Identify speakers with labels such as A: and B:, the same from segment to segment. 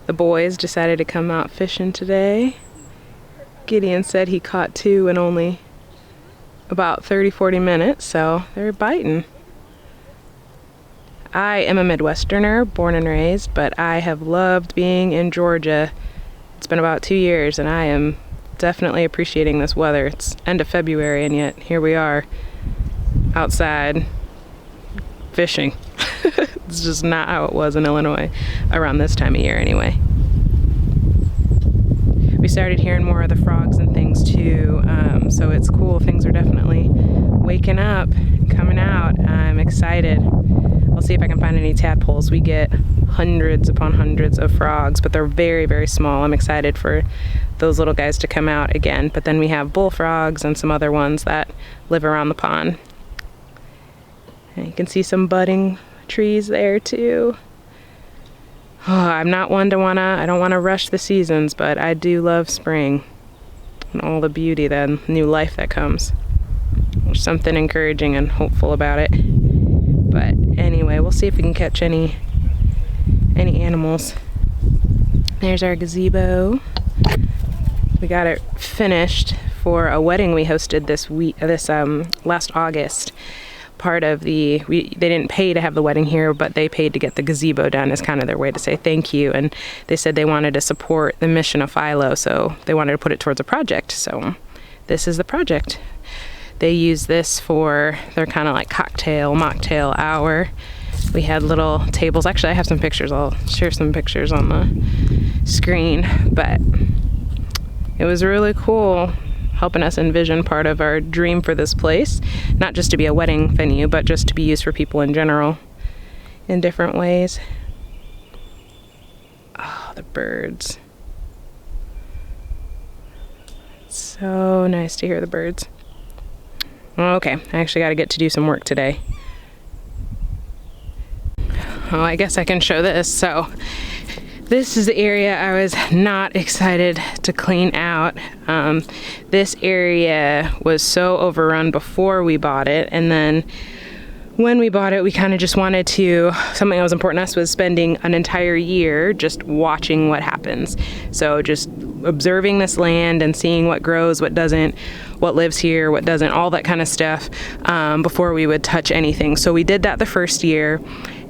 A: The boys decided to come out fishing today. Gideon said he caught 2 in only about 30-40 minutes, so they're biting. I am a Midwesterner, born and raised, but I have loved being in Georgia. It's been about 2 years, and I am definitely appreciating this weather. It's end of February, and yet here we are outside fishing. It's just not how it was in Illinois around this time of year anyway. We started hearing more of the frogs and things too, so it's cool. Things are definitely waking up, coming out. I'm excited. I'll see if I can find any tadpoles. We get hundreds upon hundreds of frogs, but they're very, very small. I'm excited for those little guys to come out again. But then we have bullfrogs and some other ones that live around the pond. And you can see some budding trees there too. Oh, I'm not one to I don't want to rush the seasons, but I do love spring and all the beauty, the new life that comes. There's something encouraging and hopeful about it. But anyway, we'll see if we can catch any animals. There's our gazebo. We got it finished for a wedding we hosted this last August. Part of they didn't pay to have the wedding here, but they paid to get the gazebo done as kind of their way to say thank you. And they said they wanted to support the mission of Philo, so they wanted to put it towards a project. So this is the project. They use this for their kind of like mocktail hour. We had little tables. Actually, I have some pictures. I'll share some pictures on the screen. But it was really cool, helping us envision part of our dream for this place. Not just to be a wedding venue, but just to be used for people in general in different ways. Oh, the birds. So nice to hear the birds. Okay, I actually got to get to do some work today. Oh, I guess I can show this. So this is the area I was not excited to clean out. This area was so overrun before we bought it, and then when we bought it, we kind of just wanted to, something that was important to us was spending an entire year just watching what happens. So just observing this land and seeing what grows, what doesn't, what lives here, what doesn't, all that kind of stuff before we would touch anything. So we did that the first year.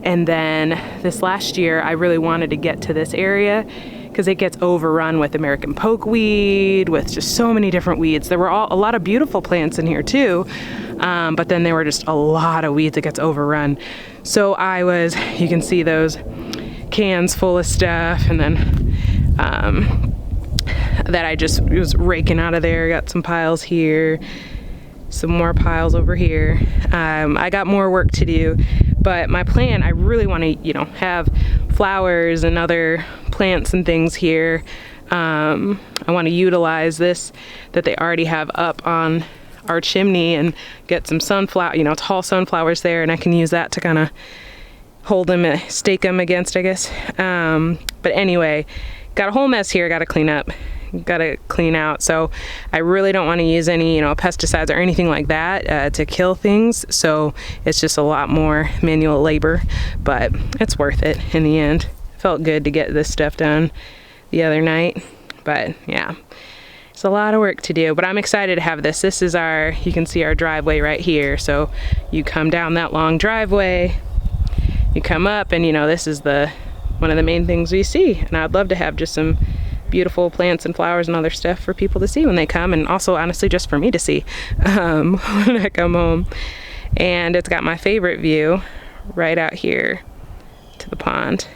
A: And then this last year, I really wanted to get to this area because it gets overrun with American pokeweed, with just so many different weeds. There were a lot of beautiful plants in here too, but then there were just a lot of weeds that gets overrun. So you can see those cans full of stuff, and then that I just was raking out of there. Got some piles here, some more piles over here. I got more work to do, but my plan, I really want to, have flowers and other plants and things here. I want to utilize this that they already have up on our chimney and get some sunflower, tall sunflowers there, and I can use that to kind of hold them, stake them against, I guess. But anyway, got a whole mess here. Got to clean up. Got to clean out. So I really don't want to use any, pesticides or anything like that to kill things. So it's just a lot more manual labor, but it's worth it in the end. Felt good to get this stuff done the other night, but yeah, it's a lot of work to do, but I'm excited to have this. This is you can see our driveway right here. So you come down that long driveway, you come up, and this is one of the main things we see. And I'd love to have just some beautiful plants and flowers and other stuff for people to see when they come, and also honestly just for me to see when I come home. And it's got my favorite view right out here to the pond.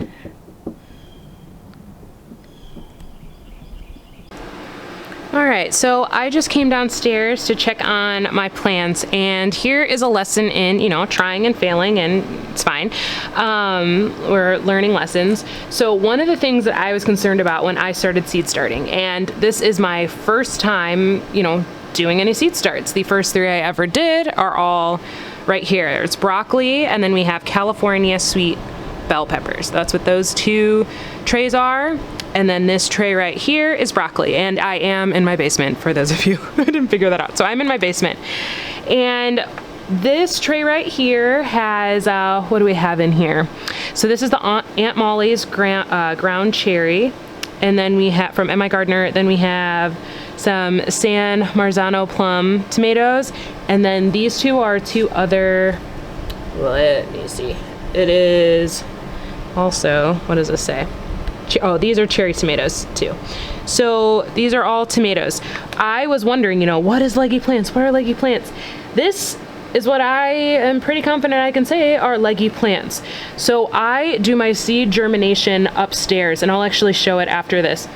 A: All right, so I just came downstairs to check on my plants, and here is a lesson in, trying and failing, and it's fine. We're learning lessons. So one of the things that I was concerned about when I started seed starting, and this is my first time, doing any seed starts. The first 3 I ever did are all right here. There's broccoli, and then we have California sweet bell peppers. That's what those 2 trays are. And then this tray right here is broccoli. And I am in my basement, for those of you who didn't figure that out. So I'm in my basement. And this tray right here has, what do we have in here? So this is the Aunt Molly's ground cherry. And then we have, from M.I. Gardner, then we have some San Marzano plum tomatoes. And then these two are two other, let me see. It is also, what does this say? Oh, these are cherry tomatoes too. So these are all tomatoes. I was wondering, you know, what is leggy plants? What are leggy plants? This is what I am pretty confident I can say are leggy plants. So I do my seed germination upstairs, and I'll actually show it after this.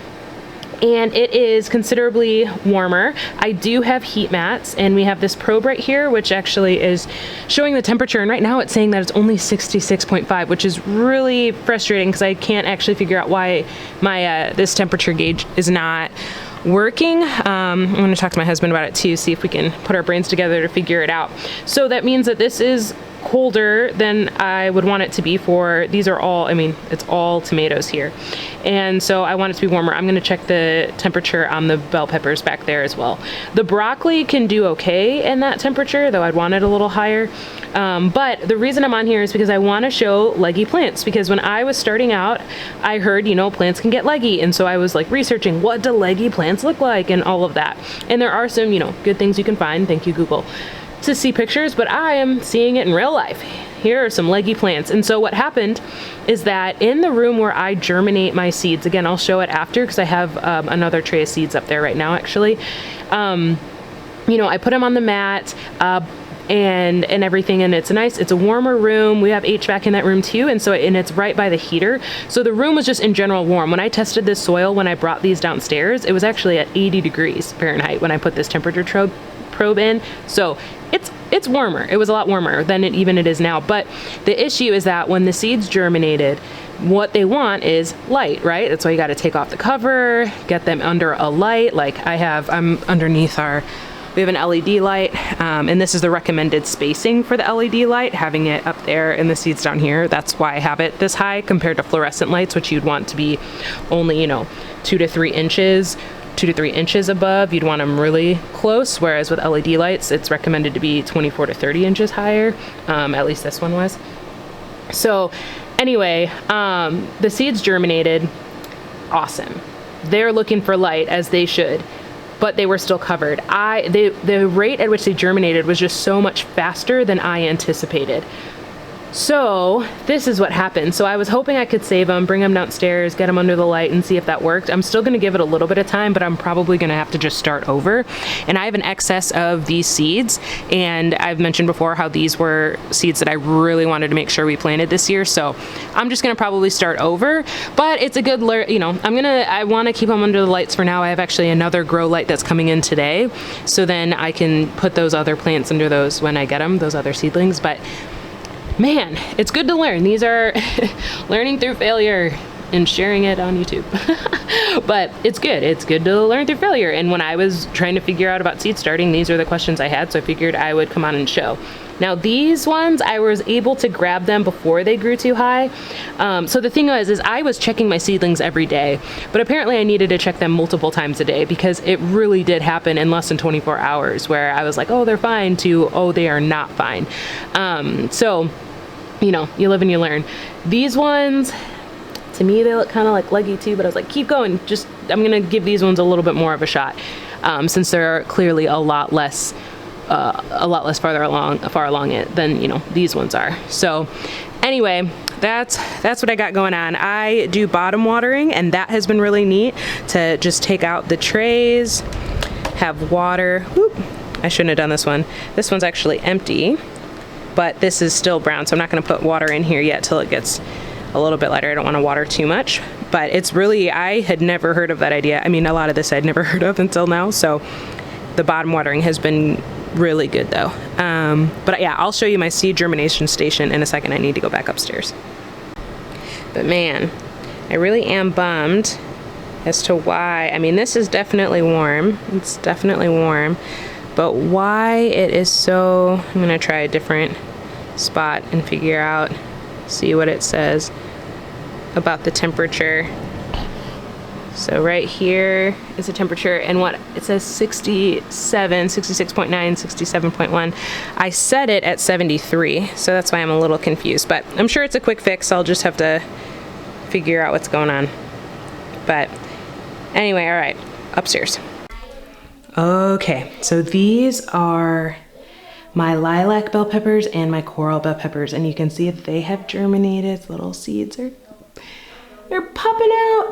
A: And it is considerably warmer. I do have heat mats, and we have this probe right here, which actually is showing the temperature. And right now it's saying that it's only 66.5, which is really frustrating because I can't actually figure out why my this temperature gauge is not working. I'm going to talk to my husband about it too, see if we can put our brains together to figure it out. So that means that this is colder than I would want it to be for, these are all, I mean, it's all tomatoes here. And so I want it to be warmer. I'm going to check the temperature on the bell peppers back there as well. The broccoli can do okay in that temperature, though I'd want it a little higher. But the reason I'm on here is because I want to show leggy plants, because when I was starting out, I heard, you know, plants can get leggy. And so I was like researching, what do leggy plants look like and all of that. And there are some, you know, good things you can find. Thank you, Google, to see pictures, but I am seeing it in real life. Here are some leggy plants. And so what happened is that in the room where I germinate my seeds, again, I'll show it after because I have another tray of seeds up there right now, actually. You know, I put them on the mat, and everything, and it's nice, it's a warmer room. We have HVAC in that room too, and so it's right by the heater, so the room was just in general warm. When I tested this soil, when I brought these downstairs, it was actually at 80 degrees Fahrenheit when I put this temperature probe in, so it's warmer. It was a lot warmer than it is now. But the issue is that when the seeds germinated, what they want is light, right? That's why you got to take off the cover, get them under a light. Like I'm underneath we have an LED light, and this is the recommended spacing for the LED light, having it up there and the seeds down here. That's why I have it this high compared to fluorescent lights, which you'd want to be only, you know, 2 to 3 inches above. You'd want them really close, whereas with LED lights, it's recommended to be 24 to 30 inches higher. At least this one was. So anyway, the seeds germinated, awesome. They're looking for light, as they should, but they were still covered. The rate at which they germinated was just so much faster than I anticipated. So this is what happened. So I was hoping I could save them, bring them downstairs, get them under the light, and see if that worked. I'm still gonna give it a little bit of time, but I'm probably gonna have to just start over. And I have an excess of these seeds, and I've mentioned before how these were seeds that I really wanted to make sure we planted this year. So I'm just gonna probably start over, but it's a good, you know, I wanna keep them under the lights for now. I have actually another grow light that's coming in today. So then I can put those other plants under those when I get them, those other seedlings. But man, it's good to learn. These are learning through failure and sharing it on YouTube. But it's good. It's good to learn through failure. And when I was trying to figure out about seed starting, these are the questions I had, so I figured I would come on and show. Now these ones, I was able to grab them before they grew too high. So the thing is I was checking my seedlings every day, but apparently I needed to check them multiple times a day because it really did happen in less than 24 hours where I was like, oh, they're fine, to, oh, they are not fine. So, you know, you live and you learn. These ones, to me, they look kind of like leggy too, but I was like, keep going. I'm gonna give these ones a little bit more of a shot, since they're clearly a lot less far along it than, you know, these ones are. So anyway, that's what I got going on. I do bottom watering, and that has been really neat to just take out the trays, have water. Whoop, I shouldn't have done this one. This one's actually empty, but this is still brown, so I'm not gonna put water in here yet till it gets a little bit lighter. I don't wanna water too much, but it's really, I had never heard of that idea. I mean, a lot of this I'd never heard of until now, so the bottom watering has been really good though. But yeah, I'll show you my seed germination station in a second. I need to go back upstairs. But man, I really am bummed as to why. I mean, this is definitely warm. It's definitely warm. But why it is so, I'm gonna try a different spot and figure out, see what it says about the temperature. So right here is the temperature, and what it says 67, 66.9, 67.1. I set it at 73, so that's why I'm a little confused, but I'm sure it's a quick fix. I'll just have to figure out what's going on. But anyway, all right, upstairs. Okay, so these are my lilac bell peppers and my coral bell peppers, and you can see that they have germinated. Little seeds they're popping out.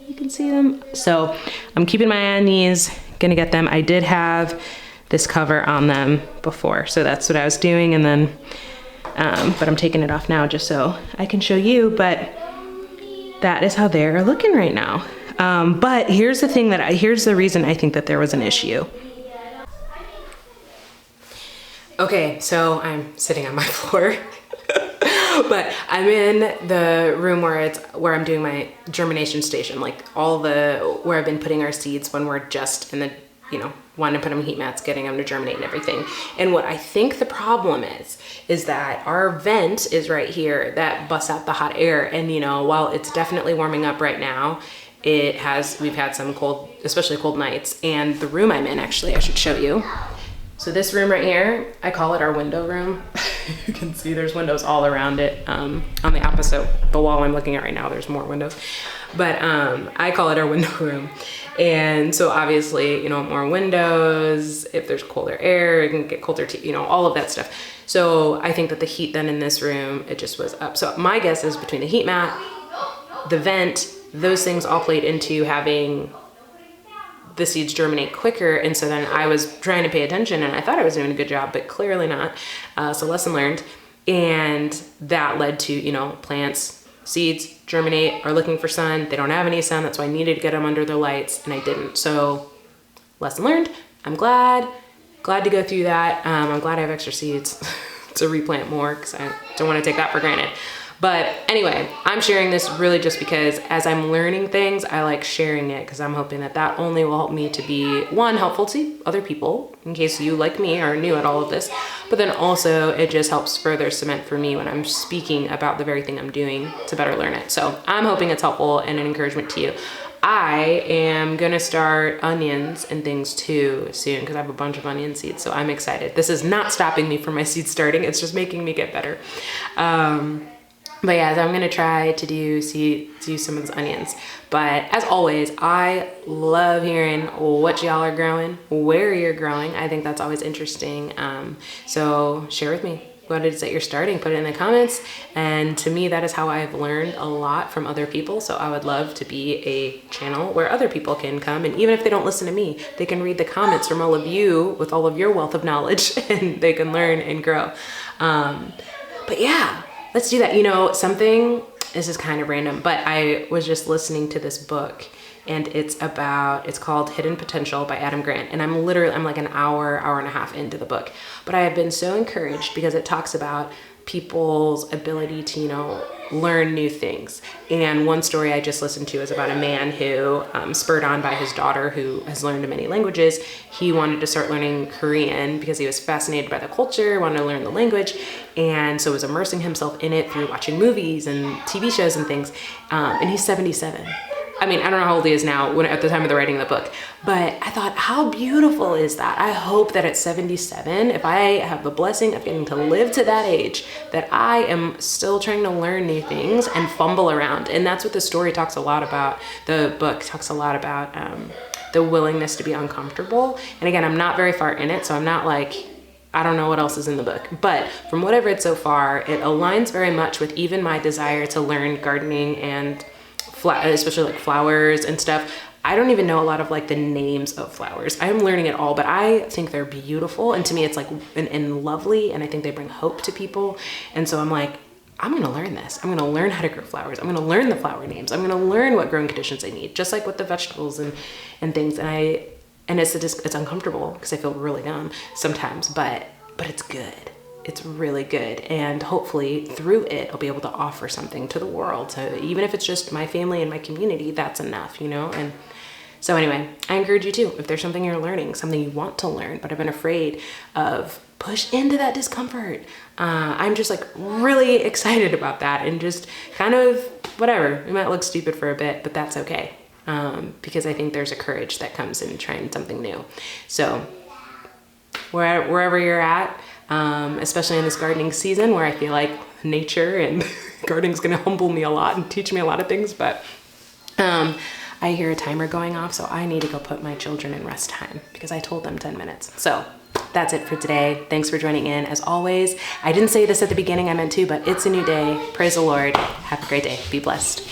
A: You can see them. So I'm keeping my eye on these, gonna get them. I did have this cover on them before, so that's what I was doing, and then, but I'm taking it off now just so I can show you, but that is how they're looking right now. But here's the thing here's the reason I think that there was an issue. Okay, so I'm sitting on my floor. But I'm in the room where I'm doing my germination station, like where I've been putting our seeds when we're just in the, wanting to put them in heat mats, getting them to germinate and everything. And what I think the problem is that our vent is right here that busts out the hot air. And while it's definitely warming up right now, we've had some cold, especially cold nights. And the room I'm in, actually, I should show you. So this room right here, I call it our window room. You can see there's windows all around it. On the opposite, the wall I'm looking at right now, there's more windows. But I call it our window room. And so obviously, more windows, if there's colder air, it can get colder, all of that stuff. So I think that the heat then in this room, it just was up. So my guess is between the heat mat, the vent, those things all played into having the seeds germinate quicker. And so then I was trying to pay attention, and I thought I was doing a good job, but clearly not. So lesson learned. And that led to, plants, seeds germinate, are looking for sun. They don't have any sun. That's why I needed to get them under their lights, and I didn't. So lesson learned. I'm glad to go through that. I'm glad I have extra seeds to replant more, because I don't want to take that for granted. But anyway, I'm sharing this really just because as I'm learning things, I like sharing it, because I'm hoping that only will help me to be, one, helpful to other people, in case you, like me, are new at all of this. But then also it just helps further cement for me when I'm speaking about the very thing I'm doing to better learn it. So I'm hoping it's helpful and an encouragement to you. I am gonna start onions and things too soon, because I have a bunch of onion seeds, so I'm excited. This is not stopping me from my seed starting, it's just making me get better. But yeah, so I'm gonna try to do some of those onions. But as always, I love hearing what y'all are growing, where you're growing. I think that's always interesting. So share with me what it is that you're starting, put it in the comments. And to me, that is how I've learned a lot from other people. So I would love to be a channel where other people can come, and even if they don't listen to me, they can read the comments from all of you with all of your wealth of knowledge, and they can learn and grow. But yeah, let's do that. This is kind of random, but I was just listening to this book, and it's called Hidden Potential by Adam Grant. And I'm like an hour and a half into the book, but I have been so encouraged because it talks about people's ability to, learn new things. And one story I just listened to is about a man who, spurred on by his daughter who has learned many languages, he wanted to start learning Korean because he was fascinated by the culture, wanted to learn the language. And so was immersing himself in it through watching movies and TV shows and things. And he's 77. I mean, I don't know how old he is now at the time of the writing of the book, but I thought, how beautiful is that? I hope that at 77, if I have the blessing of getting to live to that age, that I am still trying to learn new things and fumble around. And that's what the story talks a lot about. The book talks a lot about the willingness to be uncomfortable. And again, I'm not very far in it, so I'm not like, I don't know what else is in the book, but from what I've read so far, it aligns very much with even my desire to learn gardening and especially like flowers and stuff. I don't even know a lot of like the names of flowers. I'm learning it all, but I think they're beautiful. And to me, it's like, and lovely. And I think they bring hope to people. And so I'm like, I'm going to learn this. I'm going to learn how to grow flowers. I'm going to learn the flower names. I'm going to learn what growing conditions they need, just like with the vegetables and things. And it's uncomfortable because I feel really dumb sometimes, but it's good. It's really good. And hopefully through it, I'll be able to offer something to the world. So even if it's just my family and my community, that's enough, And so anyway, I encourage you too, if there's something you're learning, something you want to learn, but have been afraid of, push into that discomfort. I'm just like really excited about that, and just kind of whatever. It might look stupid for a bit, but that's okay. because I think there's a courage that comes in trying something new. So wherever you're at, especially in this gardening season where I feel like nature and gardening's gonna humble me a lot and teach me a lot of things, but I hear a timer going off, so I need to go put my children in rest time because I told them 10 minutes. So that's it for today. Thanks for joining in. As always, I didn't say this at the beginning, I meant to, but it's a new day. Praise the Lord. Have a great day. Be blessed.